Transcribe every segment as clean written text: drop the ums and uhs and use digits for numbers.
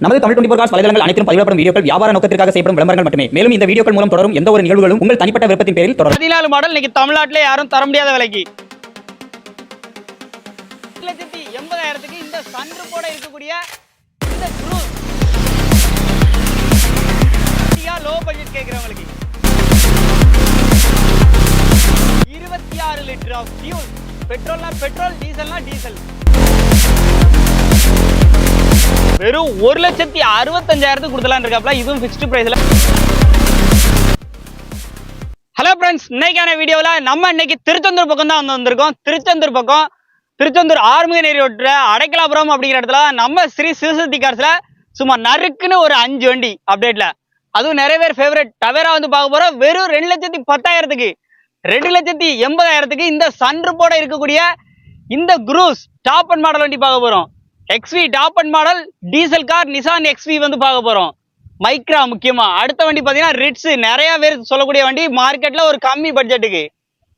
நமது தமிழ் 24 காஸ் வலைதளங்கள் அனைத்தும் பதிவிடப்படும் வீடியோக்கள் வியாபார நோக்கத்திற்காக செய்யப்படும் விளம்பரங்கள் மட்டுமே. மேலும் இந்த வீடியோக்கள் மூலம் தொடரும் எந்த ஒரு நிகழ்வுகளும் உங்கள் தனிப்பட்ட விருப்பத்தின் பேரில் தொடரும். 14 மாடல் இன்னைக்கு தமிழ்நாட்டிலே யாரும் தர முடியாத விலைக்கு 1,80,000க்கு இந்த சன்ரூஃபோட இருக்கக்கூடிய இந்த க்ரூஸ் லோ பட்ஜெட் கேக்குறவங்களுக்கு 26 லிட்டர் ஆஃப் ஃபியூல். பெட்ரோல்னா பெட்ரோல், டீசல்னா டீசல். வெறும் 1,65,000 கொடுத்தலாம் இருக்காப்ல. இதுவும் ஃபிக்ஸ்டு பிரைஸ்ல. ஹலோ ஃப்ரெண்ட்ஸ், இன்னைக்கான வீடியோல நம்ம இன்னைக்கு திருச்செந்தூர் பக்கம் தான் வந்திருக்கோம். திருச்செந்தூர் ஆறுமுகநேரி ரோட்ல அடைக்கலாபுரம் அப்படிங்கிற இடத்துல நம்ம ஸ்ரீ சிவசக்தி கார்ஸ்ல சும்மா நறுக்குன்னு ஒரு 5 வண்டி அப்டேட்ல, அதுவும் நிறைய பேர் ஃபேவரட் டவேரா வந்து பார்க்க போறோம். வெறும் 2,10,000க்கு 2,80,000க்கு இந்த சன்ரூஃபோட இருக்கக்கூடிய இந்த க்ரூஸ் டாப் அண்ட் மாடல் வண்டி பார்க்க போறோம். XV top end model diesel car Nissan XV வந்து பார்க்க போறோம். மைக்ரா முக்கியமா. அடுத்த வண்டி பாத்தீங்கன்னா ரிட்ஸ், நிறைய பேர் சொல்லக்கூடிய வண்டி மார்க்கெட்ல ஒரு கம்மி பட்ஜெட்டுக்கு.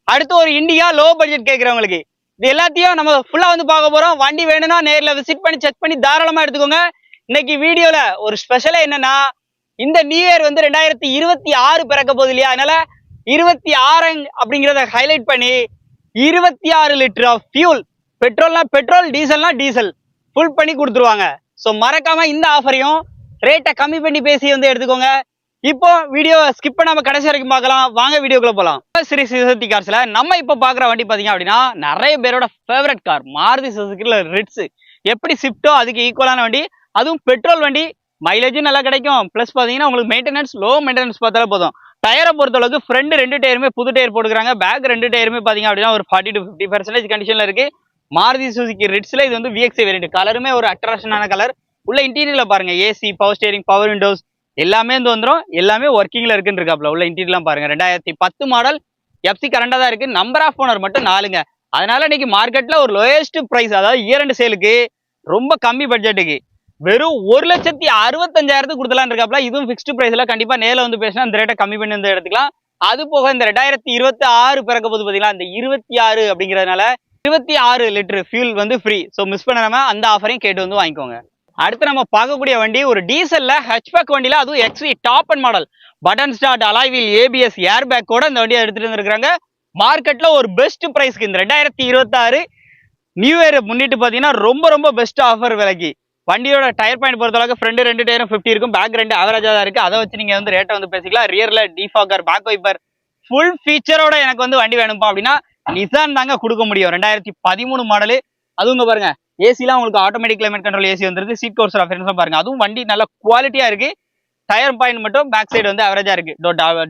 அடுத்து ஒரு இண்டியா லோ பட்ஜெட் கேட்கறவங்களுக்கு. இது எல்லாத்தையும் நம்ம ஃபுல்லா வந்து பார்க்க போறோம். வண்டி வேணும்னா நேர்ல விசிட் பண்ணி செக் பண்ணி தாராளமா எடுத்துக்கோங்க. இன்னைக்கு வீடியோல ஒரு ஸ்பெஷலா என்னன்னா, இந்த நியூ இயர் வந்து 2026 பிறக்க போகுது இல்லையா, அதனால 26 அப்படிங்கிறத ஹைலைட் பண்ணி 26 லிட்டர் ஆஃப் ஃபியூல். பெட்ரோல்னா பெட்ரோல், டீசல்னா டீசல் ஃபுல் பண்ணி கொடுத்துருவாங்க. ஸோ மறக்காம இந்த ஆஃபரையும் ரேட்டை கம்மி பண்ணி பேசி வந்து எடுத்துக்கோங்க. இப்போ வீடியோ ஸ்கிப் பண்ணாம கடைசி வரைக்கும் பார்க்கலாம். வாங்க வீடியோக்குள்ள போகலாம். ஸ்ரீ சிவசக்தி கார்ஸ்ல நம்ம இப்போ பார்க்குற வண்டி பார்த்தீங்க அப்படின்னா நிறைய பேரோட ஃபேவரட் கார் மாருதி சுசுகில ரிட்ஸ். எப்படி ஸ்விஃப்டோ அதுக்கு ஈக்குவலான வண்டி, அதுவும் பெட்ரோல் வண்டி. மைலேஜும் நல்லா கிடைக்கும். ப்ளஸ் பார்த்தீங்கன்னா உங்களுக்கு மெயின்டெனன்ஸ் லோ மெயின்டெனன்ஸ் பார்த்தாலே போதும். டயரை பொறுத்தளவுக்கு ஃப்ரண்ட் 2 டயருமே புது டயர் போட்டுக்கிறாங்க. பேக் 2 டயருமே பார்த்தீங்க அப்படின்னா ஒரு 40 to 50% கண்டிஷன்ல இருக்கு. மாருதி சுசுகி ரிட்ஸ்ல இது வந்து விஎக்ஸ்ஐ வேரியன்ட். கலருமே ஒரு அட்ராக்ஷனான கலர். உள்ள இன்டீரியர்ல பாருங்க, AC, power steering, power windows எல்லாமே வந்து வந்துடும். எல்லாமே ஒர்க்கிங்ல இருக்குன்னு இருக்காப்ல. உள்ள இன்டீரியர்லாம் பாருங்க. 2010 மாடல், எஃப்சி கரண்டா தான் இருக்கு. நம்பர் ஆஃப் ஓனர் மட்டும் 4ங்க. அதனால இன்னைக்கு மார்க்கெட்ல ஒரு லோயஸ்ட் பிரைஸ், அதாவது இயர் எண்ட் சேலுக்கு ரொம்ப கம்மி பட்ஜெட்டுக்கு வெறும் 1,65,000 கொடுத்தலாம் இருக்காப்ல. இதுவும் ஃபிக்ஸ்டு பிரைஸ்ல. கண்டிப்பா நேரில் வந்து பேசினா அந்த ரேட்டை கம்மி பண்ணி வந்து எடுத்துக்கலாம். அது போக இந்த 2026 பிறக்க போது பாத்தீங்களா, இந்த 26 அப்படிங்கிறதுனால 26 லிட்டர் ஃபியூல் வந்து ஃப்ரீ. ஸோ மிஸ் பண்ணாம அந்த ஆஃபரையும் கேட்டு வந்து வாங்கிக்கோங்க. அடுத்து நம்ம பார்க்கக்கூடிய வண்டி ஒரு டீசல்ல ஹெச்பேக் வண்டியில, அதுவும் XV top end model button start alloy wheel ABS air பேக்கோட இந்த வண்டியை எடுத்துட்டு வந்துருக்காங்க. மார்க்கெட்ல ஒரு பெஸ்ட் பிரைஸ்க்கு இந்த 2026 நியூ இயர் முன்னிட்டு பாத்தீங்கன்னா ரொம்ப ரொம்ப பெஸ்ட் ஆஃபர் விலைக்கு. வண்டியோட டயர் பாயிண்ட் பொறுத்தளவுக்கு ஃப்ரண்ட் 2 டயரும் 50 இருக்கும். பேக் 2 ஆவரேஜா தான் இருக்கு. அதை வச்சு நீங்க வந்து ரேட்டை வந்து பேசிக்கலாம். ரியர்ல டிஃபாகர், பேக் வைப்பர் ஃபுல் ஃபீச்சரோட எனக்கு வந்து வண்டி வேணும்பா அப்படின்னா நிசான் தாங்க கொடுக்க முடியும். 2013 மாடலு. அதுவும் பாருங்க, ஏசிலாம் உங்களுக்கு ஆட்டோமேட்டிக் கிளைமேட் கண்ட்ரோல் ஏசி வந்துருது. சீட் கவர்ஸ் ஆஃபர்ஸ் பாருங்க. அதுவும் வண்டி நல்ல குவாலிட்டியா இருக்கு. டயர் பாயிண்ட் மட்டும் பேக் சைடு வந்து அவரேஜா இருக்கு.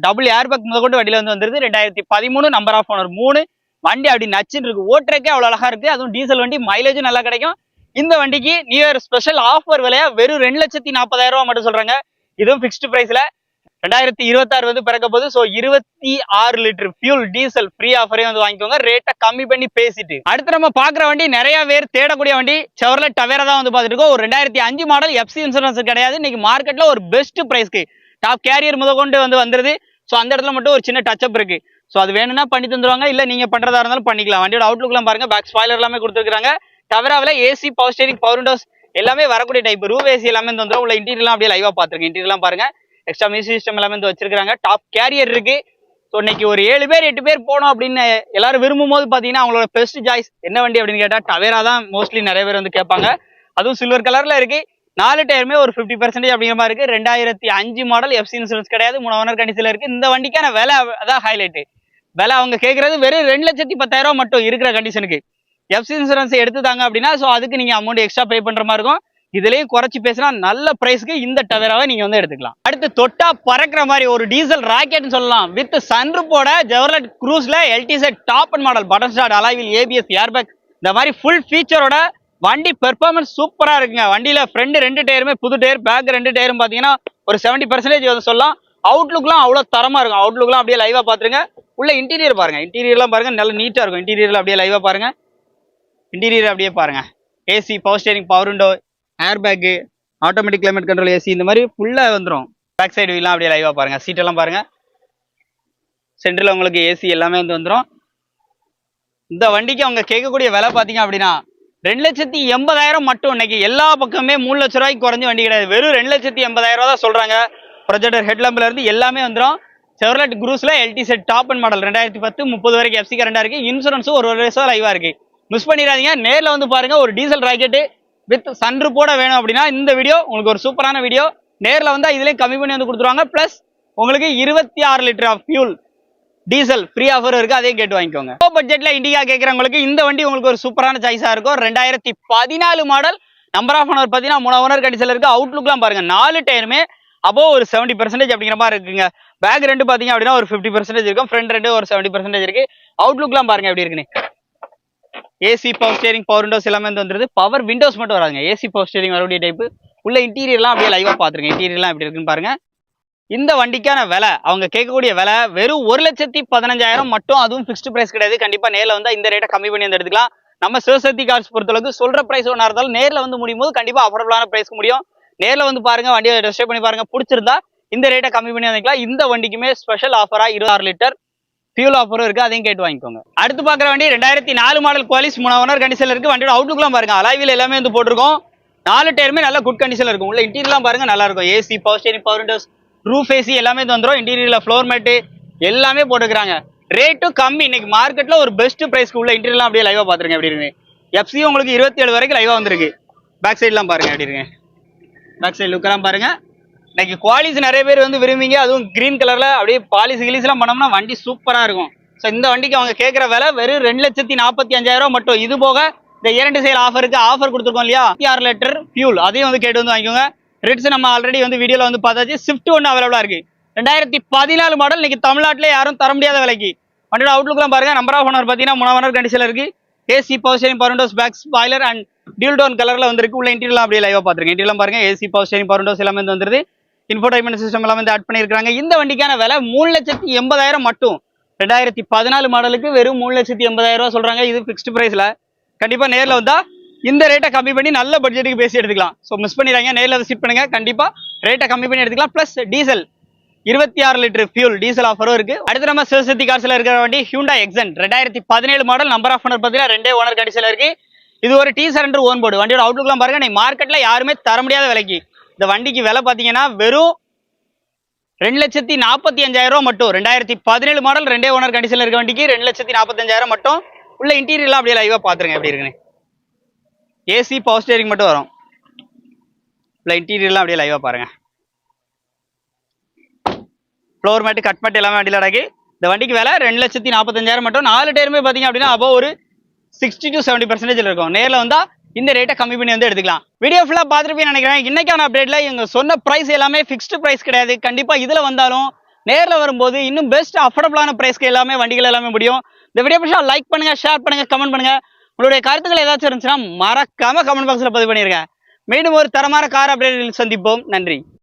டபுள் ஏர் பேக் முதல் கொண்டு வண்டியில வந்து வந்துருது. 2013, நம்பர் ஆஃப் ஓனர் 3. வண்டி அப்படி நச்சுன்னு இருக்கு. ஓட்டுறக்கே அவ்வளவு அழகா இருக்கு. அதுவும் டீசல் வண்டி, மைலேஜும் நல்லா கிடைக்கும். இந்த வண்டிக்கு நியூ இயர் ஸ்பெஷல் ஆஃபர் விலையா வெறும் 2,40,000 மட்டும் சொல்றாங்க. இதுவும் ஃபிக்ஸ்டு பிரைஸ்ல. 2026 வந்து பிறக்க போது. So 26 litre fuel diesel free ஆஃபரே வந்து வாங்கிக்கோங்க. ரேட்டை கம்மி பண்ணி பேசிட்டு அடுத்து நம்ம பாக்குற வண்டி நிறைய பேர் தேடக்கூடிய வண்டி செவர்லெட் டவேரா தான் வந்து பார்த்துட்டு இருக்கோம். ஒரு 2005 மாடல், எஃப்சி இன்சூரன்ஸ் கிடையாது. இன்னைக்கு மார்க்கெட்ல ஒரு பெஸ்ட் பிரைஸ்க்கு டாப் கேரியர் முதல் கொண்டு வந்து வந்துருது. ஸோ அந்த இடத்துல மட்டும் ஒரு சின்ன டச்சப் இருக்கு. ஸோ அது வேணும்னா பண்ணி தந்துருவாங்க. இல்ல நீங்க பண்றதா இருந்தாலும் பண்ணிக்கலாம். வண்டியோட அவுட்லுக்லாம் பாருங்க. பேக் ஸ்பாய்லர் எல்லாமே கொடுத்துருக்காங்க. டவேராவில் AC, power steering, power windows எல்லாமே வரக்கூடிய டைப். ரூப் ஏசி எல்லாமே வந்துடும். உள்ள இன்டீரியர்லாம் அப்படியே லைவா பாத்துருக்கேன். இன்டீரியர்லாம் பாருங்க. எக்ஸ்ட்ரா மியூசிக் சிஸ்டம் எல்லாமே வந்து வச்சிருக்காங்க. டாப் கேரியர் இருக்கு. ஸோ இன்னைக்கு ஒரு 7 பேர் 8 பேர் போனோம் அப்படின்னு எல்லாரும் விரும்பும் போது பாத்தீங்கன்னா அவங்களோட பெஸ்ட் சாய்ஸ் என்ன வண்டி அப்படின்னு கேட்டா டவேரா தான் மோஸ்ட்லி நிறைய பேர் வந்து கேட்பாங்க. அதுவும் சில்வர் கலர்ல இருக்கு. 4 டயருமே ஒரு 50% அப்படிங்கிற மாதிரி இருக்கு. 2005 மாடல், எஃப்சி இன்சூரன்ஸ் கிடையாது. 3 ஓனர் கண்டிஷன்ல இருக்கு. இந்த வண்டிக்கான விலை அதான் ஹைலைட். விலை அவங்க கேட்கறது வெறும் 2,10,000 மட்டும் இருக்கிற கண்டிஷனுக்கு. எஃப்சி இன்சூரன்ஸ் எடுத்துட்டாங்க அப்படின்னா ஸோ அதுக்கு நீங்க அமௌண்ட் எக்ஸ்ட்ரா பே பண்ற மாதிரி இருக்கும். இதுலயும் குறைச்சி பேசினா நல்ல பிரைஸ்க்கு இந்த டவேராவை நீங்க வந்து எடுத்துக்கலாம். அடுத்து தொட்டா பறக்கிற மாதிரி ஒரு டீசல் ராக்கெட்னு சொல்லலாம். வித் சன்ரூஃபோட செவர்லெட் க்ரூஸ்ல LTZ top end model button start alloy wheel ABS air bag இந்த மாதிரி ஃபுல் ஃபீச்சரோட வண்டி பெர்ஃபார்மன்ஸ் சூப்பரா இருக்குங்க. வண்டியில ஃப்ரண்ட் 2 டயருமே புது டயர், பேக் 2 டயரும் பாத்தீங்கன்னா ஒரு 70% வந்து சொல்லலாம். அவுட்லுக்லாம் அவ்வளவு தரமா இருக்கும். அவுட்லுக்லாம் அப்படியே லைவா பாத்துருங்க. உள்ள இன்டீரியர் பாருங்க. இன்டீரியர்லாம் பாருங்க, நல்ல நீட்டா இருக்கும். இன்டீரியர்ல அப்படியே லைவா பாருங்க. இன்டீரியர் அப்படியே பாருங்க. AC, power steering, power window, air bag, automatic climate control AC இந்த மாதிரி ஃபுல்லா வந்துடும். பேக் சைடு எல்லாம் அப்படியே லைவா பாருங்க. சீட் எல்லாம் பாருங்க. சென்டர்ல உங்களுக்கு ஏசி எல்லாமே வந்து வந்துடும். இந்த வண்டிக்கு அவங்க கேட்கக்கூடிய விலை பாத்தீங்க அப்படின்னா 2,80,000 மட்டும். இன்னைக்கு எல்லா பக்கமே 3 லட்ச ரூபாய்க்கு குறைஞ்ச வண்டி கிடையாது. வெறும் 2,80,000 ரூபா தான் சொல்றாங்க. ப்ரொஜெக்டர் ஹெட்லாம்ப்ல இருந்து எல்லாமே வந்துடும். செவர்லெட் குரூஸ்ல LT Z top end model 2010 30 வரைக்கும் FC கரண்டா இருக்கு. இன்சூரன்ஸும் ஒரு வருஷம் லைவா இருக்கு. மிஸ் பண்ணிடாதீங்க. நேர்ல வந்து பாருங்க. ஒரு டீசல் ராக்கெட் வித் சன்ரூஃபோட வேணும் அப்படின்னா இந்த வீடியோ உங்களுக்கு ஒரு சூப்பரான வீடியோ. நேர்ல வந்தா இதுலயும் கம்மி பண்ணி வந்து கொடுத்துருவாங்க. பிளஸ் உங்களுக்கு 26 litre of fuel diesel free offer இருக்கு. அதையும் கேட்டு வாங்கிக்கோங்க. லோ பட்ஜெட்ல இண்டிகா கேட்கறவங்களுக்கு இந்த வண்டி உங்களுக்கு ஒரு சூப்பரான சாய்ஸா இருக்கும். 2014 மாடல். நம்பர் ஆஃப் ஓனர் பார்த்தீங்கன்னா 3 ஓனர் கண்டிஷன்ல இருக்கு. அவுட்லுக்லாம் பாருங்க. 4 டயருமே அப்போ ஒரு 70% அப்படிங்கிற மாதிரி இருக்குங்க. பேக் ரெண்டு பாத்தீங்க அப்படின்னா ஒரு 50% இருக்கும். ஃப்ரண்ட் ரெண்டு ஒரு 70% இருக்கு. அவுட்லுக்லாம் பாருங்க எப்படி இருக்குன்னு. AC power steering power windows எல்லாமே வந்துருது. பவர் விண்டோஸ் மட்டும் வராதுங்க. ஏசி பவர் ஸ்டேரிங் வரக்கூடிய டைப். உள்ள இன்டீரியர்லாம் அப்படியே லைவா பாத்துருங்க. இன்டீரியர்லாம் எப்படி இருக்குன்னு பாருங்க. இந்த வண்டிக்கான விலை அவங்க கேட்கக்கூடிய விலை வெறும் 1,15,000 மட்டும். அதுவும் ஃபிக்ஸ்டு பிரைஸ் கிடையாது. கண்டிப்பா நேரில் வந்தா இந்த ரேட்டை கம்மி பண்ணி வந்து எடுத்துக்கலாம். நம்ம சிவசக்தி கார்ஸ் பொறுத்தளவுக்கு சொல்ற பிரைஸ் ஒன்றா இருந்தாலும் நேரில் வந்து முடியும் போது கண்டிப்பா அஃபோர்டபுளான பிரைஸ்க்கு முடியும். நேரில் வந்து பாருங்க, வண்டியை டெஸ்ட் பண்ணி பாருங்க. பிடிச்சிருந்தா இந்த ரேட்டை கம்மி பண்ணி வந்துக்கலாம். இந்த வண்டிக்குமே ஸ்பெஷல் ஆஃபரா 26 லிட்டர் ஃபியூல் ஆஃபரும் இருக்கு. அதையும் கேட்டு வாங்கிக்கோங்க. அடுத்து பாக்குற வண்டி 2004 மாடல் குவாலிஸ் 3 ஓனர் கண்டிஷன்ல இருக்கு. வண்டியோட அவுட்லுக்லாம் பாருங்க. அலாய்வில் எல்லாமே வந்து போட்டிருக்கோம். 4 டயருமே நல்ல குட் கண்டிஷன்ல இருக்கும். உள்ள இன்டீரியர்லாம் பாருங்க நல்லா இருக்கும். AC power steering power Windows roof AC எல்லாமே வந்துடும். இன்டீரியர்ல ஃப்ளோர் மேட்டு எல்லாமே போட்டுக்கிறாங்க. ரேட்டும் கம்மி. இன்னைக்கு மார்க்கெட்ல ஒரு பெஸ்ட் பிரைஸ்க்கு உள்ள இன்டீரியர்லாம் அப்படியே லைவா பாத்துருங்க எப்படி இருக்கு. FC உங்களுக்கு 27 வரைக்கும் லைவா வந்திருக்கு. பேக் சைட்லாம் பாருங்க எப்படி இருக்கு. பேக் சைடு லுக்கெல்லாம் பாருங்க. இன்னைக்கு குவாலிஸ் நிறைய பேர் வந்து விரும்பிங்க. அதுவும் கிரீன் கலர்ல அப்படியே பாலிஸ் கிலீஸ்லாம் பண்ணோம்னா வண்டி சூப்பரா இருக்கும். ஸோ இந்த வண்டிக்கு அவங்க கேட்குற விலை வெறும் 2,45,000 மட்டும். இது போக இந்த 2 செயல் ஆஃபருக்கு ஆஃபர் கொடுத்துருக்கோம் இல்லையா, 26 லிட்டர் ஃபியூல் அதையும் வந்து கேட்டு வந்து வாங்கிக்கோங்க. ரெட்ஸ் நம்ம ஆல்ரெடி வந்து வீடியோல வந்து பார்த்தாச்சு. ஸ்விஃப்ட் ஒன்று அவைலபிளா இருக்கு. 2014 மாடல். இன்னைக்கு தமிழ்நாட்டிலே யாரும் தர முடியாத விலைக்கு. வண்டியோட அவுட்லுக்லாம் பாருங்க. நம்பர் ஆஃப் ஓனர் பார்த்தீங்கன்னா 3 ஓனர் கண்டிஷன்ல இருக்கு. AC power steering power windows back spoiler and dual tone கலர்ல வந்துருக்கு. உள்ள இன்டீரியர்லாம் அப்படியே லைவா பாத்துருங்க. இன்டீரியர்லாம் பாருங்க. AC power steering power windows எல்லாமே வந்துருது. இன்ஃபோடைன்மெண்ட் சிஸ்டம் எல்லாம் வந்து ஆட் பண்ணியிருக்காங்க. இந்த வண்டிக்கான விலை 3,80,000 மட்டும். 2014 மாடலுக்கு வெறும் 3,80,000 ரூபா சொல்றாங்க. இது ஃபிக்ஸ்டு பிரைஸ்ல. கண்டிப்பா நேரில் வந்தா இந்த ரேட்டை கம்மி பண்ணி நல்ல பட்ஜெட்டுக்கு பேசி எடுத்துக்கலாம். ஸோ மிஸ் பண்ணிடுறாங்க. நேரில் விசிட் பண்ணுங்க. கண்டிப்பா ரேட்டை கம்மி பண்ணி எடுத்துக்கலாம். Plus diesel 26 litre fuel diesel ஆஃபரும் இருக்கு. அடுத்து நம்ம சிவசக்தி கார்ஸ்ல இருக்கிற வண்டி Hyundai Xcent 2017 model. Number of owner பார்த்தீங்கன்னா 2 ஓனர் கண்டிஷன்ல இருக்கு. இது ஒரு T சரண்டர் ஓன் போர்டு. வண்டியோட அவுட்லுக்லாம் பாருங்க. நீங்க மார்க்கெட்ல யாருமே தர முடியாத விலைக்கு இந்த வண்டிக்கு விலை பார்த்தீங்கன்னா வெறும் 2,45,000 ரூபா மட்டும். 2017 மாடல் 2 ஓனர் கண்டிஷன்ல இருக்க வண்டிக்கு 2,45,000 மட்டும். உள்ள இன்டீரியர்லாம் அப்படியே லைவா பாத்துருங்க எப்படி இருக்குன்னு. ஏசி பவர் ஸ்டேரிங் மட்டும் வரும். உள்ள இன்டீரியர்லாம் அப்படியே லைவா பாருங்க. ஃப்ளோர் மேட்டு கட் மேட் எல்லாமே வண்டியில் அடக்கி. இந்த வண்டிக்கு விலை 2,45,000 மட்டும். 4 டயருமே பார்த்தீங்க அப்படின்னா அப்போ ஒரு 60 to 70% இருக்கும். நேரில் வந்தா இந்த ரேட்டை கம்மி பண்ணி வந்து எடுத்துக்கலாம். வீடியோ ஃபுல்லாக பார்த்துருப்பேன்னு நினைக்கிறேன். இன்னைக்கான அப்டேட்ல இவங்க சொன்ன பிரைஸ் எல்லாமே ஃபிக்ஸ்டு பிரைஸ் கிடையாது. கண்டிப்பா இதுல வந்தாலும் நேரில் வரும்போது இன்னும் பெஸ்ட் அஃபோர்டபுளான பிரைஸ்க்கு எல்லாமே வண்டிகள் எல்லாமே முடியும். இந்த வீடியோ பிடிச்சா லைக் பண்ணுங்க, ஷேர் பண்ணுங்க, கமெண்ட் பண்ணுங்க. உங்களுடைய கருத்துக்கள் ஏதாச்சும் இருந்துச்சுன்னா மறக்காம கமெண்ட் பாக்ஸ்ல பதிவு பண்ணிருங்க. மீண்டும் ஒரு தரமான கார் அப்டேட்டில் சந்திப்போம். நன்றி.